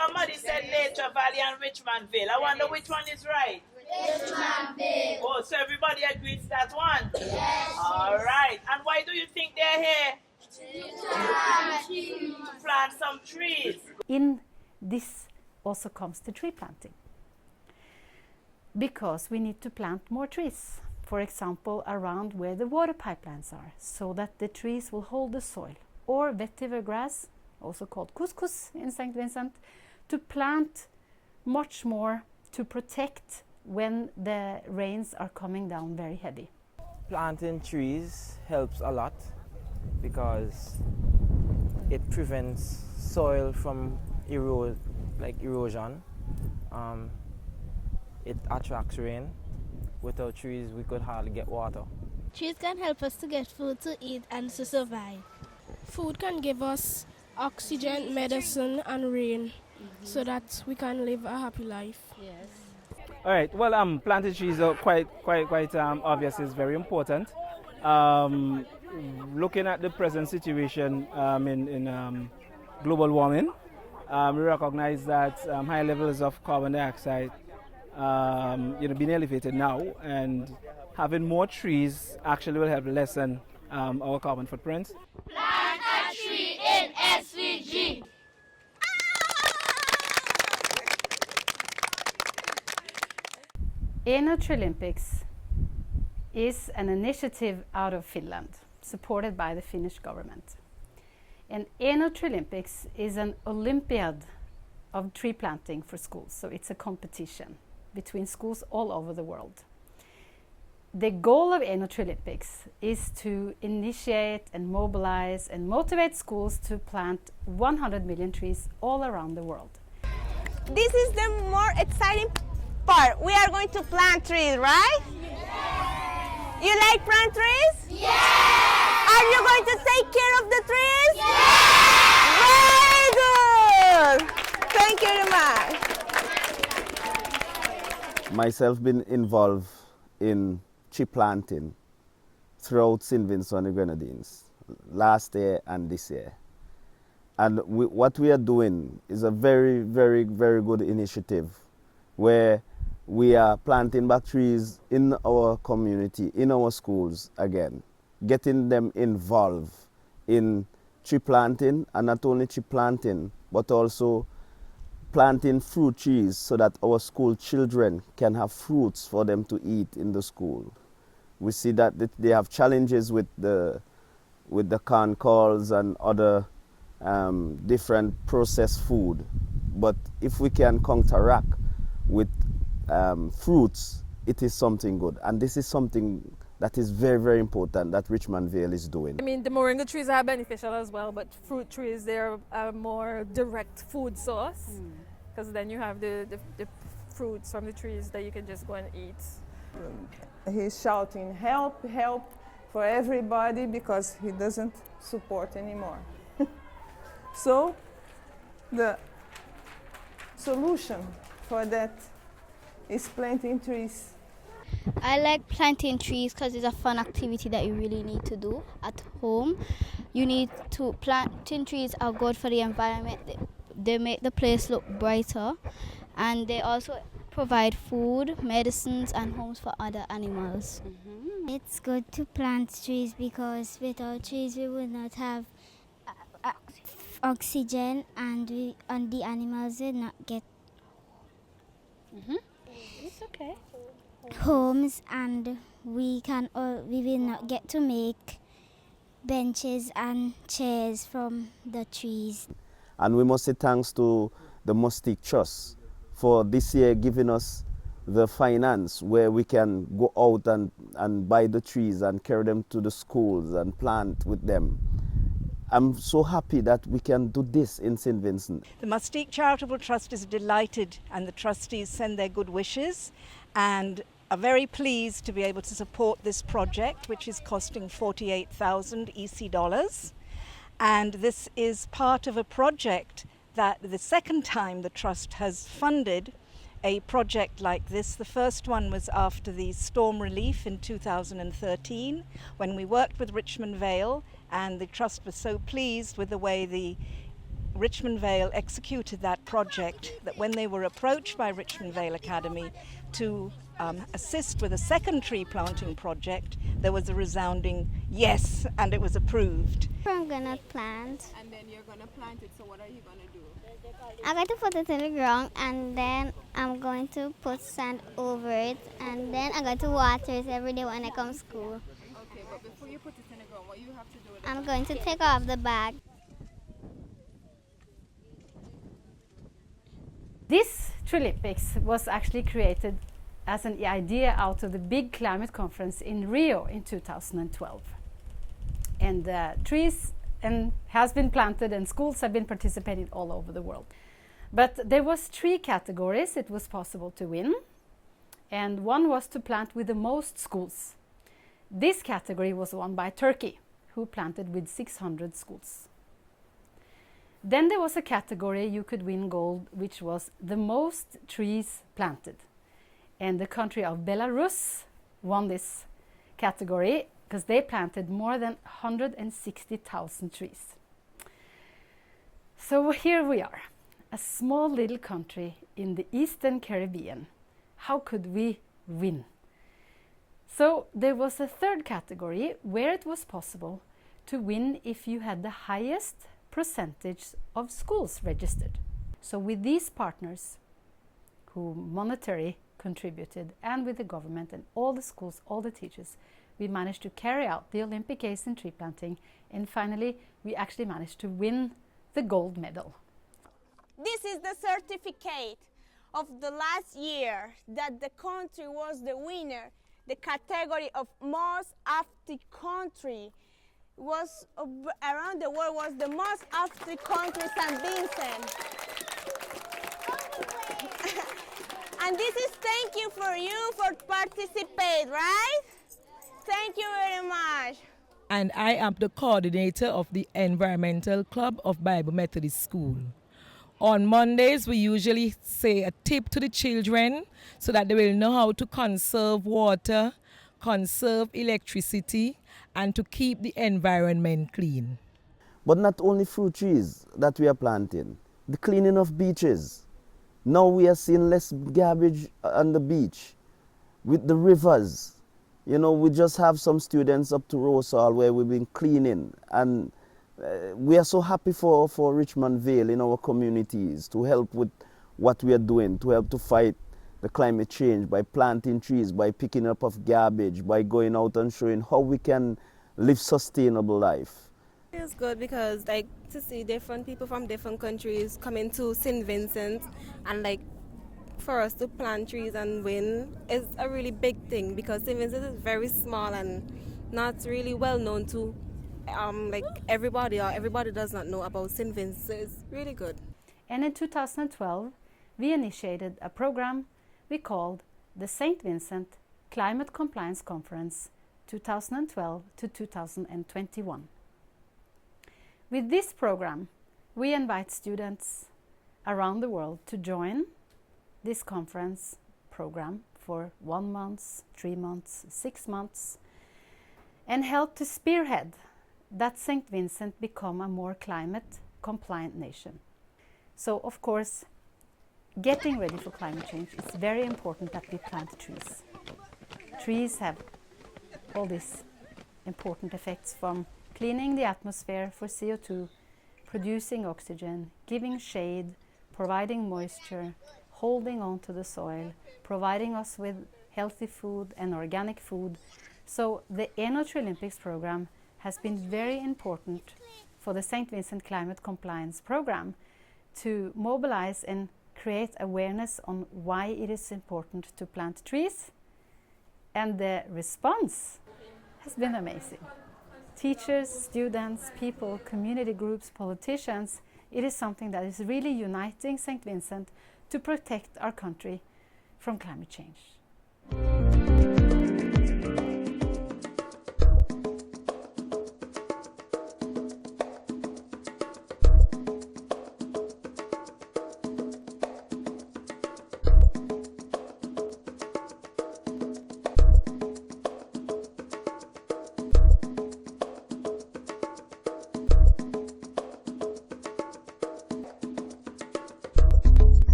Somebody said Nature Valley and Richmondville. I wonder which one is right. Richmondville. Oh, so everybody agrees that one? Yes. All right. And why do you think they're here? To plant some trees. In this also comes the tree planting. Because we need to plant more trees. For example, around where the water pipelines are, so that the trees will hold the soil. Or vetiver grass, also called couscous in St. Vincent, to plant much more to protect when the rains are coming down very heavy. Planting trees helps a lot because it prevents soil from erosion. It attracts rain. Without trees, we could hardly get water. Trees can help us to get food to eat and to survive. Food can give us oxygen, medicine, and rain, so that we can live a happy life. Yes. All right. Well, planting trees are quite obvious is very important. Looking at the present situation in global warming, we recognize that high levels of carbon dioxide being elevated now, and having more trees actually will help lessen our carbon footprint. Plant a tree in SVG. ENO Treelympics is an initiative out of Finland, supported by the Finnish government. And ENO Treelympics is an Olympiad of tree planting for schools, so it's a competition between schools all over the world. The goal of ENO Treelympics is to initiate and mobilize and motivate schools to plant 100 million trees all around the world. This is the more exciting part. We are going to plant trees, right? Yes. You like plant trees? Yes. Are you going to take care of the trees? Yes. Very good. Thank you very much. Myself been involved in tree planting throughout St. Vincent and the Grenadines last year and this year. And what we are doing is a very, very, very good initiative where we are planting back trees in our community, in our schools again, getting them involved in tree planting, and not only tree planting, but also planting fruit trees so that our school children can have fruits for them to eat in the school. We see that they have challenges with the corn cobs and other different processed food. But if we can counteract with fruits, it is something good. And this is something that is very, very important that Richmondville is doing. I mean, the moringa trees are beneficial as well, but fruit trees, they're a more direct food source, because then you have the fruits from the trees that you can just go and eat. He's shouting, help, help for everybody, because he doesn't support anymore. So the solution for that is planting trees. I like planting trees because it's a fun activity that you really need to do at home. You need to planting trees are good for the environment. They make the place look brighter, and they also provide food, medicines, and homes for other animals. It's good to plant trees because without trees we would not have oxygen, and the animals would not get It's okay. homes, and we will not get to make benches and chairs from the trees. And we must say thanks to the Mustique Trust for this year giving us the finance where we can go out and buy the trees and carry them to the schools and plant with them. I'm so happy that we can do this in St. Vincent. The Mustique Charitable Trust is delighted, and the trustees send their good wishes and are very pleased to be able to support this project, which is costing 48,000 EC dollars. And this is part of a project that the second time the trust has funded a project like this. The first one was after the storm relief in 2013, when we worked with Richmond Vale, and the trust was so pleased with the way the Richmond Vale executed that project, that when they were approached by Richmond Vale Academy to assist with a second tree planting project, there was a resounding yes, and it was approved. I'm gonna plant. And then you're gonna plant it, so what are you gonna do? I'm going to put it in the ground, and then I'm going to put sand over it, and then I'm going to water it every day when I come to school. Okay, but before you put it in the ground, what you have to do with it? I'm going to take off the bag. This Treelympics was actually created as an idea out of the big climate conference in Rio in 2012. And trees has been planted and schools have been participating all over the world. But there was 3 categories it was possible to win, and one was to plant with the most schools. This category was won by Turkey, who planted with 600 schools. Then there was a category you could win gold, which was the most trees planted. And the country of Belarus won this category because they planted more than 160,000 trees. So here we are, a small little country in the Eastern Caribbean. How could we win? So there was a third category where it was possible to win if you had the highest percentage of schools registered. So with these partners who monetarily contributed, and with the government and all the schools, all the teachers, we managed to carry out the Olympic Games in tree planting, and finally we actually managed to win the gold medal. This is the certificate of the last year that the country was the winner. The category of most active country was around the world, was the most active country, St. Vincent. And this is thank you for you for participate, right? Thank you very much. And I am the coordinator of the Environmental Club of Bible Methodist School. On Mondays, we usually say a tip to the children so that they will know how to conserve water, conserve electricity, and to keep the environment clean. But not only fruit trees that we are planting, the cleaning of beaches. Now we are seeing less garbage on the beach, with the rivers. You know, we just have some students up to Rosal where we've been cleaning, and we are so happy for Richmond Vale in our communities to help with what we are doing, to help to fight the climate change by planting trees, by picking up of garbage, by going out and showing how we can live sustainable life. It's good because like to see different people from different countries coming to St. Vincent, and like for us to plant trees and win is a really big thing because St. Vincent is very small and not really well known to like everybody, or everybody does not know about St. Vincent. So it's really good. And in 2012 we initiated a program we called the St. Vincent Climate Compliance Conference 2012 to 2021. With this program, we invite students around the world to join this conference program for 1 month, 3 months, 6 months, and help to spearhead that St. Vincent become a more climate compliant nation. So of course, getting ready for climate change, it's very important that we plant trees. Trees have all these important effects, from cleaning the atmosphere for CO2, producing oxygen, giving shade, providing moisture, holding on to the soil, providing us with healthy food and organic food. So the ENO Treelympics program has been very important for the St. Vincent Climate Compliance Program to mobilize and create awareness on why it is important to plant trees. And the response has been amazing. Teachers, students, people, community groups, politicians, it is something that is really uniting St. Vincent to protect our country from climate change.